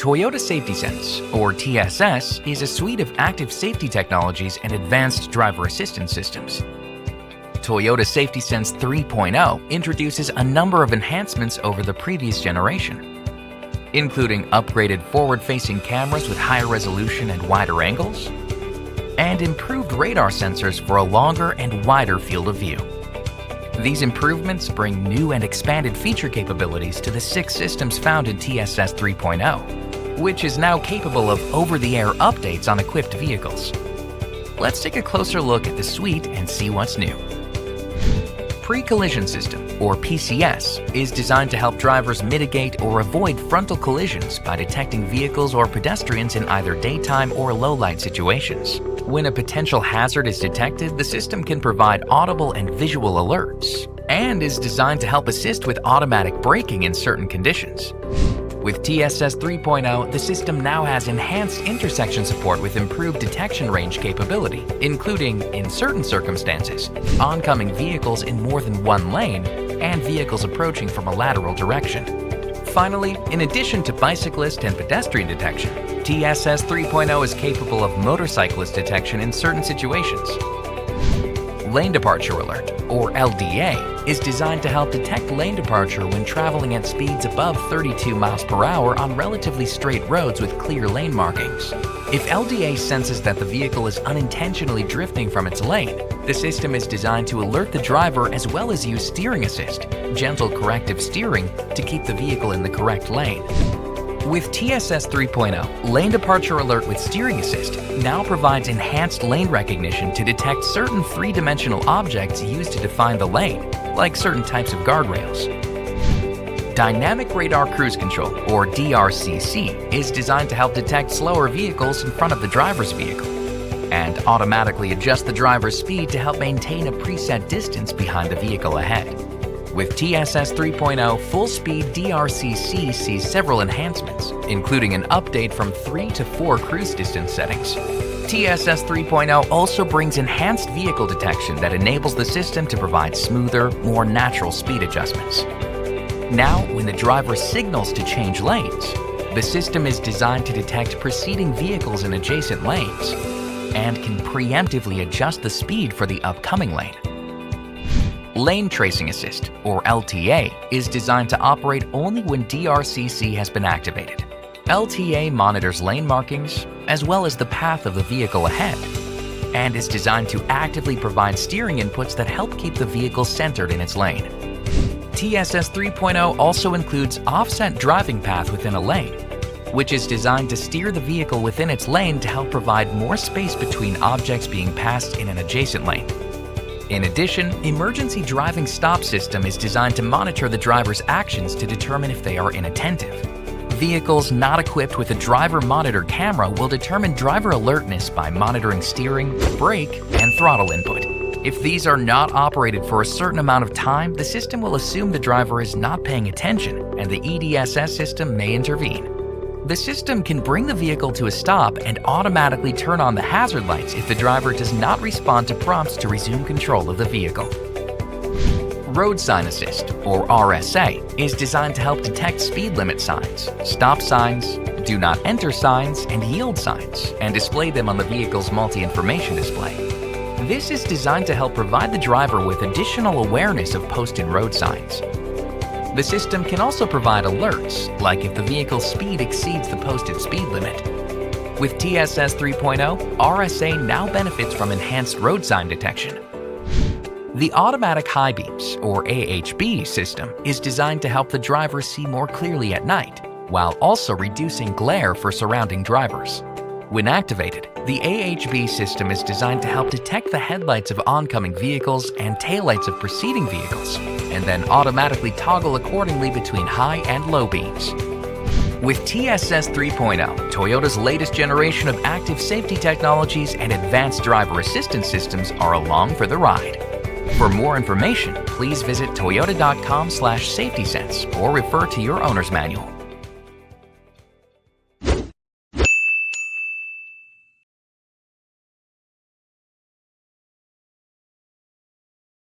Toyota Safety Sense, or TSS, is a suite of active safety technologies and advanced driver assistance systems. Toyota Safety Sense 3.0 introduces a number of enhancements over the previous generation, including upgraded forward-facing cameras with higher resolution and wider angles, and improved radar sensors for a longer and wider field of view. These improvements bring new and expanded feature capabilities to the 6 systems found in TSS 3.0, which is now capable of over-the-air updates on equipped vehicles. Let's take a closer look at the suite and see what's new. Pre-collision system, or PCS, is designed to help drivers mitigate or avoid frontal collisions by detecting vehicles or pedestrians in either daytime or low-light situations. When a potential hazard is detected, the system can provide audible and visual alerts, and is designed to help assist with automatic braking in certain conditions. With TSS 3.0, the system now has enhanced intersection support with improved detection range capability, including, in certain circumstances, oncoming vehicles in more than one lane and vehicles approaching from a lateral direction. Finally, in addition to bicyclist and pedestrian detection, TSS 3.0 is capable of motorcyclist detection in certain situations. Lane Departure Alert, or LDA, is designed to help detect lane departure when traveling at speeds above 32 miles per hour on relatively straight roads with clear lane markings. If LDA senses that the vehicle is unintentionally drifting from its lane, the system is designed to alert the driver as well as use steering assist, gentle corrective steering, to keep the vehicle in the correct lane. With TSS 3.0, Lane Departure Alert with Steering Assist now provides enhanced lane recognition to detect certain three-dimensional objects used to define the lane, like certain types of guardrails. Dynamic Radar Cruise Control, or DRCC, is designed to help detect slower vehicles in front of the driver's vehicle, and automatically adjust the driver's speed to help maintain a preset distance behind the vehicle ahead. With TSS 3.0, full-speed DRCC sees several enhancements, including an update from 3 to 4 cruise distance settings. TSS 3.0 also brings enhanced vehicle detection that enables the system to provide smoother, more natural speed adjustments. Now, when the driver signals to change lanes, the system is designed to detect preceding vehicles in adjacent lanes and can preemptively adjust the speed for the upcoming lane. Lane Tracing Assist, or LTA, is designed to operate only when DRCC has been activated. LTA monitors lane markings as well as the path of the vehicle ahead, and is designed to actively provide steering inputs that help keep the vehicle centered in its lane. TSS 3.0 also includes Offset Driving Path within a lane, which is designed to steer the vehicle within its lane to help provide more space between objects being passed in an adjacent lane. In addition, Emergency Driving Stop System is designed to monitor the driver's actions to determine if they are inattentive. Vehicles not equipped with a driver monitor camera will determine driver alertness by monitoring steering, brake, and throttle input. If these are not operated for a certain amount of time, the system will assume the driver is not paying attention, and the ADAS system may intervene. The system can bring the vehicle to a stop and automatically turn on the hazard lights if the driver does not respond to prompts to resume control of the vehicle. Road Sign Assist, or RSA, is designed to help detect speed limit signs, stop signs, do not enter signs, and yield signs, and display them on the vehicle's multi-information display. This is designed to help provide the driver with additional awareness of posted road signs. The system can also provide alerts, like if the vehicle's speed exceeds the posted speed limit. With TSS 3.0, RSA now benefits from enhanced road sign detection. The Automatic High Beams, or AHB system, is designed to help the driver see more clearly at night, while also reducing glare for surrounding drivers. When activated, the AHB system is designed to help detect the headlights of oncoming vehicles and taillights of preceding vehicles, and then automatically toggle accordingly between high and low beams. With TSS 3.0, Toyota's latest generation of active safety technologies and advanced driver assistance systems are along for the ride. For more information, please visit toyota.com/safetysense or refer to your owner's manual.